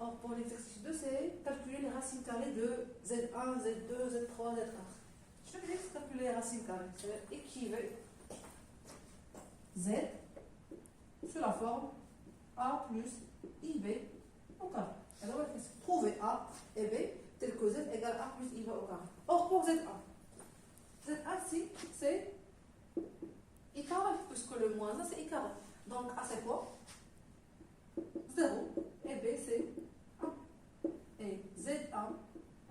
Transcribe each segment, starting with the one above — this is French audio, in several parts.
Or, pour l'exercice 2, c'est calculer les racines carrées de Z1, Z2, Z3, Z4. Je te dis que calculer les racines carrées. C'est équivalent Z sous la forme A plus IB au carré. Alors, on va trouver A et B tel que Z égale A plus IB au carré. Or, pour ZA, si c'est I carré, puisque le moins 1 c'est I carré. Donc, A c'est quoi? 0 et B c'est 1. Et ZA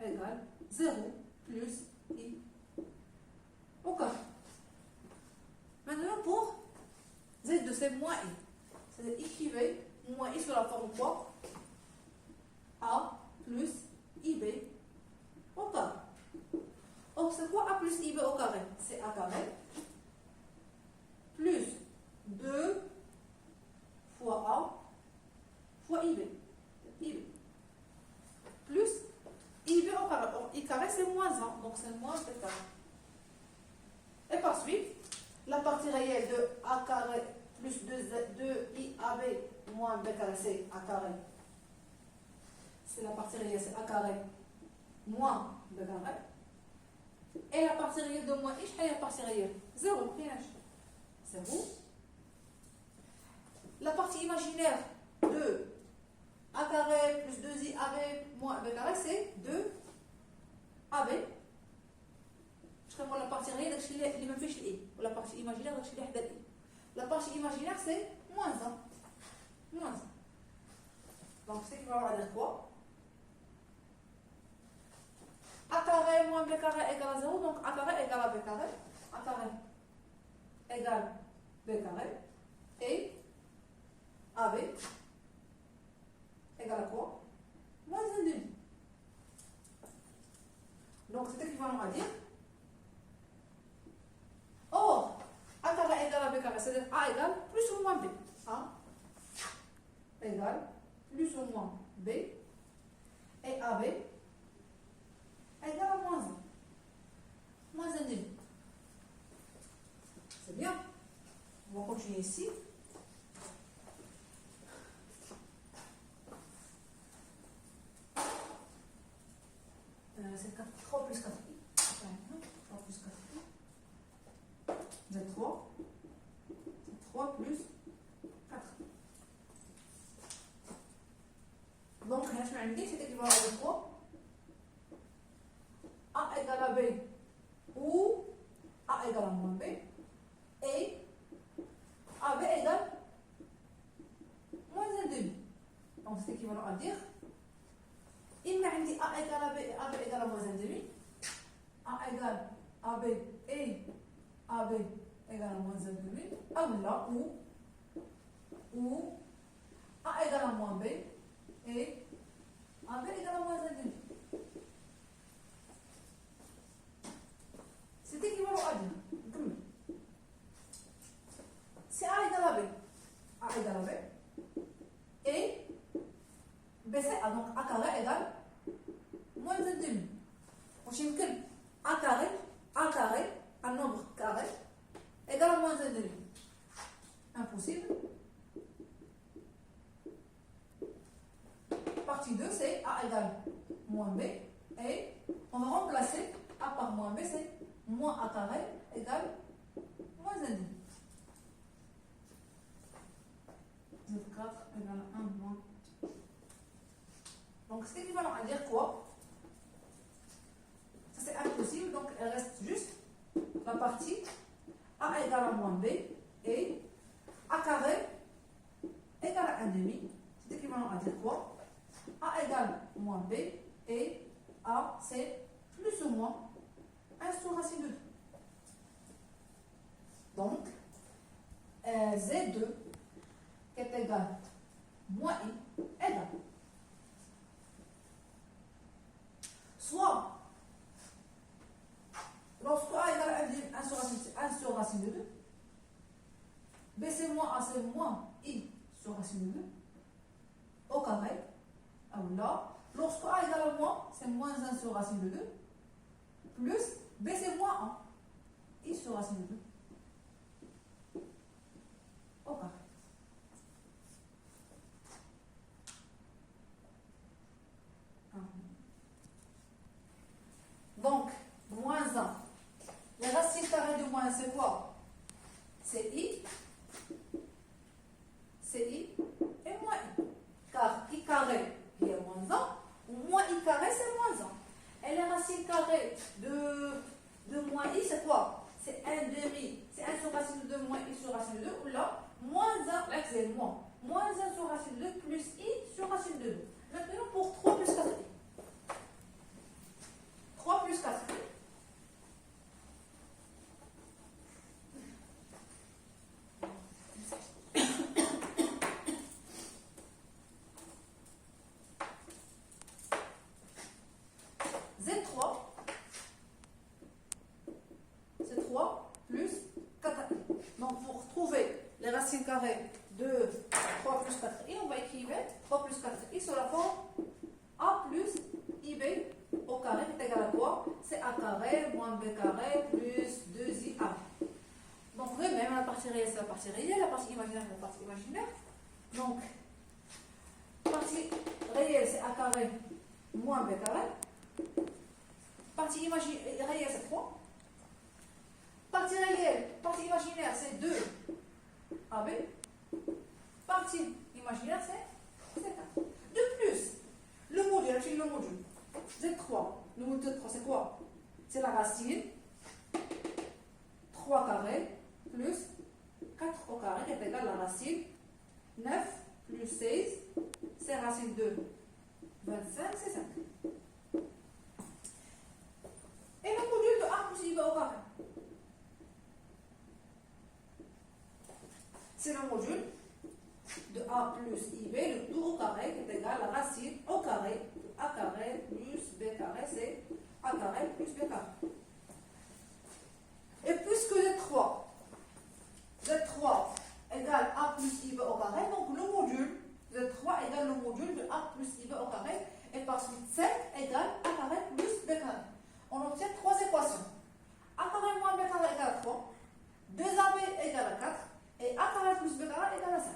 égale 0 plus I au carré. Maintenant, pour Z2 c'est moins I. C'est équivalent moins I sur la forme quoi? A plus IB au carré. Or, c'est quoi A plus IB au carré? C'est A carré plus 2 fois A fois IB. Plus IB au carré. Or, I carré c'est moins 1, donc c'est moins B carré. Et par suite, la partie réelle de A carré plus 2IAB moins B carré, c'est A carré. C'est la partie réelle, c'est A carré moins B carré. Et la partie réelle de moins I, c'est la partie réelle 0. 0. La partie imaginaire de A carré plus 2IAB moins B carré, c'est 2AB. La partie réelle, c'est la même chose. La partie imaginaire, c'est la même chose. La partie imaginaire, c'est moins 1. Moins 1. Donc, c'est équivalent à dire quoi? A carré moins B carré égale à 0. Donc, A carré égale à B carré. A carré égale B carré. Et AB égale à quoi? Moins 1 demi. Donc, c'est équivalent à dire. Or, A carré égale à B carré, c'est-à-dire A égale plus ou moins B. A égale plus ou moins B. Et AB égale à moins 1. Moins 1 demi. C'est bien. On va continuer ici. C'est 3 plus 4i. 3 plus 4i. Z3. C'est 3 plus 4. Donc, c'est équivalent à quoi? A égale à B ou A égale à moins B et AB égale moins 1 demi. Donc, c'est équivalent à dire il a dit A égale à B et AB égale à moins 1 demi. A égale à B et AB égale à moins 1 demi. Ou là, ou A égale à moins B et AB égale à moins 1 demi. C'est équivalent à dire. Si A égale à B, A égale à B et B c'est A, donc A carré égale moins 1 demi. Donc, A carré, un nombre carré, égale à moins 1 demi. Impossible. Partie 2, c'est A égale moins B. Et on va remplacer A par moins B, c'est moins A carré égale moins 1 demi. Z4 égale 1 moins. Donc, c'est équivalent à dire quoi? Ça, c'est impossible. Donc, il reste juste la partie A égale à moins B et A carré égale à 1 demi. C'est équivalent à dire quoi? A égale moins B et A, c'est plus ou moins 1 sur racine de 2. Donc, Z2 qui est égal moins I égale soit lorsque A égale à 1 sur racine de 2, B c'est moins A, c'est moins I sur racine de 2 au carré. Alors là, lorsque A égale à moins, c'est moins 1 sur racine de 2 plus B c'est moins 1 I sur racine de 2 au carré. simplement moins 1 sur racine de 2 plus i sur racine de 2. Maintenant, pour 3 plus 4i. 3 plus 4i. Z3, c'est 3 plus 4i. Donc, pour trouver les racines carrées de 3 plus 4i, on va écrire 3 plus 4i sur la forme a plus ib au carré qui est égal à quoi? C'est a carré moins b carré plus 2ia. Donc, même la partie réelle, c'est la partie réelle, la partie imaginaire, c'est la partie imaginaire. Donc, partie réelle, c'est a carré moins b carré. Partie réelle, c'est 3. Partie réelle, partie imaginaire, c'est 2ab. Partie imaginaire, c'est 4. De plus, le module, le module Z3, le module Z3, c'est quoi? C'est la racine 3 carré plus 4 au carré qui est égal à la racine 9 plus 16, c'est racine de 25, c'est 5. Et le module de a plus ib au carré, c'est le module de a plus ib, le tout au carré, qui est égal à la racine au carré de a carré plus b carré, c'est a carré plus b carré. Et puisque Z3 égale a plus ib au carré, donc le module Z3 égale le module de a plus ib au carré, et par suite 5 égale a carré plus b carré. On obtient 3 équations. A carré moins b carré égale à 3, 2ab égale à 4, et a carré plus b carré égale à 5.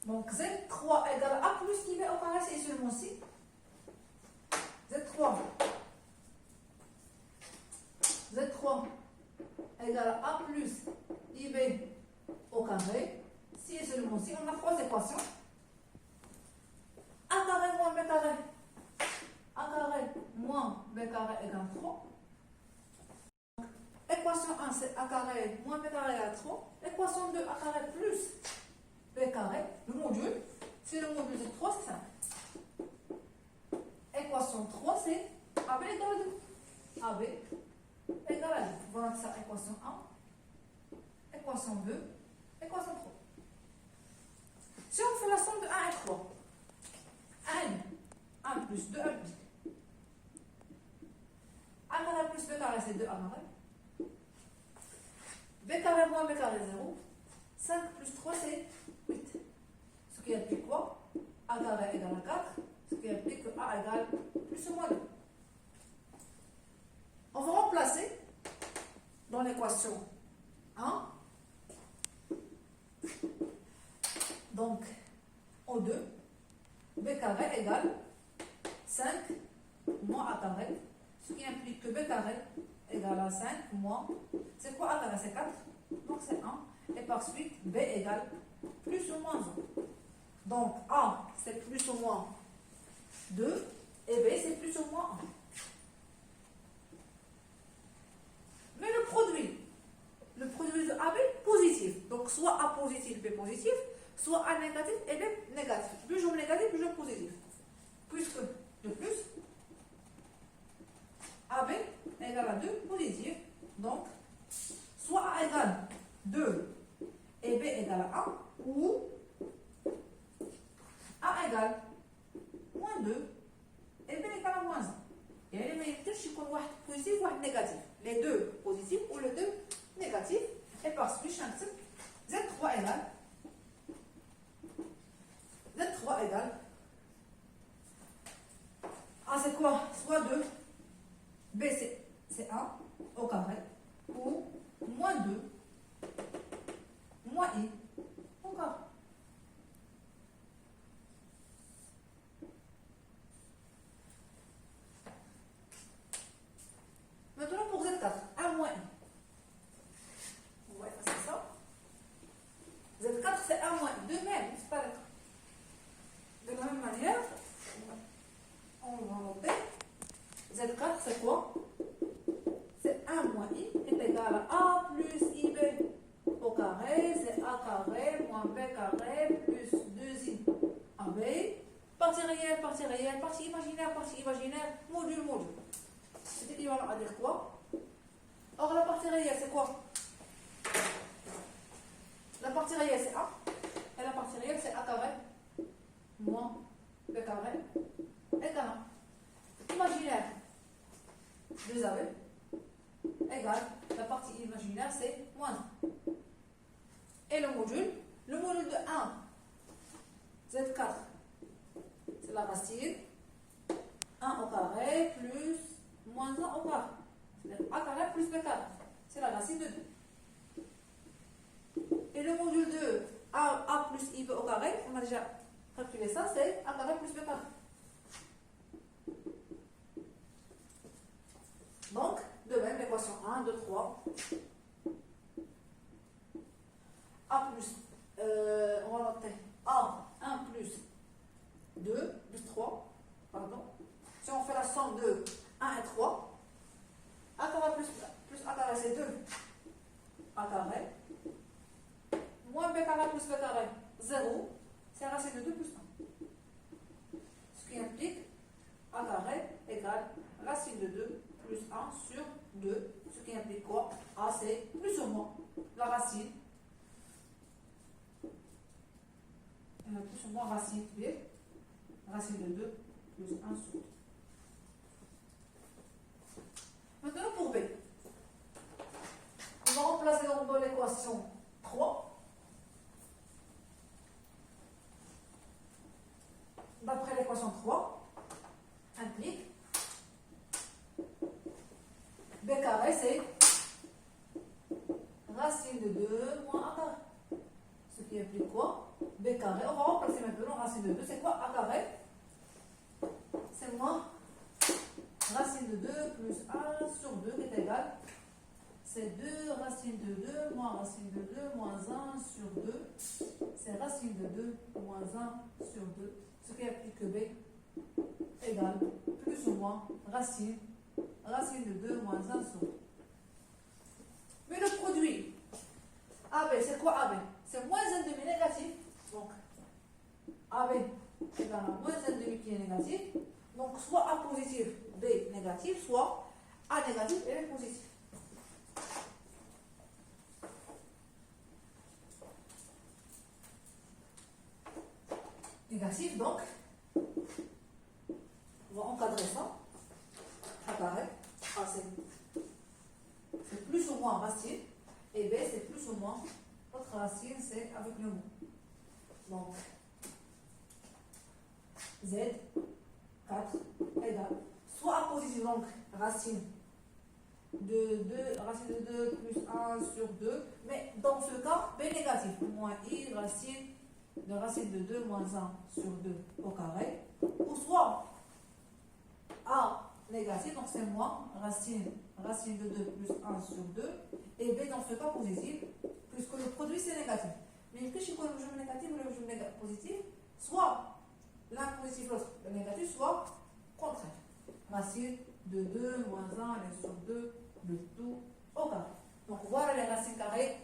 Donc Z3 égale à A plus IB au carré, c'est seulement ci. Z3 égale à A plus IB au carré, si et seulement si. On a 3 équations. A carré moins B carré. A carré moins B carré égale 3. Équation 1, c'est A carré moins B carré égale 3. Équation 2, A carré plus B carré, le module, c'est le module de 3, c'est 5. Équation 3, c'est AB égale à 2. AB égale à 2. Voilà ça, équation 1, équation 2, équation 3. Si on fait la somme de 1 et 3, 1 plus 2, 1 plus. A carré plus B carré, c'est 2 A carré. B carré moins B carré, 0. 5 plus 3, c'est 8. Ce qui implique quoi? A carré égale à 4, ce qui implique que A égale plus ou moins 2. On va remplacer dans l'équation 1. Donc, en 2, B carré égale 5 moins A carré, ce qui implique que B carré égale à 5 moins, c'est quoi A carré? C'est 4, donc c'est 1. Et par suite, B égale plus ou moins 1. Donc, A, c'est plus ou moins 2, et B, c'est plus ou moins 1. Mais le produit de AB, positif. Donc, soit A positif, B positif, soit A négatif et B négatif. Plus je négatif, plus je positif. Puisque, de plus, AB égale à 2, positif. Donc, soit A égale 2 et B égale à 1, ou A égale moins 2 et B égale à moins 1. يعني ما يقدرش يكون واحد بوزيتيف وواحد نيجاتيف. Les deux positifs ou les deux négatifs. Et par suite, je Z3 égale A c'est quoi? Soit 2, B c'est 1 au carré, ou moins 2, moins I au carré. Maintenant pour Z4, 1 moins I. On va effacer ça. Z4 c'est 1 moins I. De même, c'est pas de la même manière, on va noter. Z4 c'est quoi? 1 moins I est égal à A plus IB au carré, c'est A carré moins B carré plus 2I AB. Partie réelle, partie imaginaire, module, module. C'est équivalent à dire quoi? Or, la partie réelle, c'est quoi? La partie réelle, c'est A. Et la partie réelle, c'est A carré moins B carré égale A. Imaginaire, 2AB égale, la partie imaginaire, c'est moins 1. Et le module de 1, Z4, c'est la racine 1 au carré plus moins 1 au carré. C'est-à-dire A carré plus B carré. C'est la racine de 2. Et le module de A plus IB au carré, on a déjà calculé ça, c'est A carré plus B carré. Donc, de même, l'équation 1, 2, 3. A plus, on va noter A 1 plus 2 plus 3, pardon. Si on fait la somme de 1 et 3, A carré plus A carré, c'est 2 A carré, moins B carré plus B carré, 0, c'est la racine de 2 plus 1. Ce qui implique A carré égale racine de 2 plus 1 sur 2, ce qui implique quoi? A, c'est plus ou moins la racine, plus ou moins racine B, racine de 2 plus 1 sur 2. Maintenant pour B, on va remplacer dans l'équation 3. D'après l'équation 3, implique B carré, c'est racine de 2 moins A carré. Ce qui implique quoi? B carré, on va remplacer maintenant racine de 2, c'est quoi? A carré, c'est moins racine de 2 plus 1 sur 2 qui est égal, c'est 2 racine de 2 moins racine de 2 moins 1 sur 2, c'est racine de 2 moins 1 sur 2, ce qui implique que B égale plus ou moins racine de 2 moins 1 sur 2. Mais le produit AB, c'est quoi AB? C'est moins 1 demi négatif, donc AB égale à moins 1 demi qui est négatif, donc soit A positif, B négatif, soit A négatif et B positif. Négatif, donc, on va encadrer ça. A carré, A c'est plus ou moins racine, et B c'est plus ou moins, notre racine c'est avec le mot. Donc, Z, 4 égale, soit A positif, donc racine de 2 plus 1 sur 2, mais dans ce cas, B négatif, moins I, racine de 2 moins 1 sur 2 au carré, ou soit A négatif, donc c'est moins racine de 2 plus 1 sur 2, et B dans ce cas positif, puisque le produit c'est négatif. Mais que je connais le jeu négatif ou le jeu positif, soit l'un positif, l'autre négatif, soit contraire. Racine de 2 moins 1 sur 2, le tout au carré. Donc voilà les racines carrées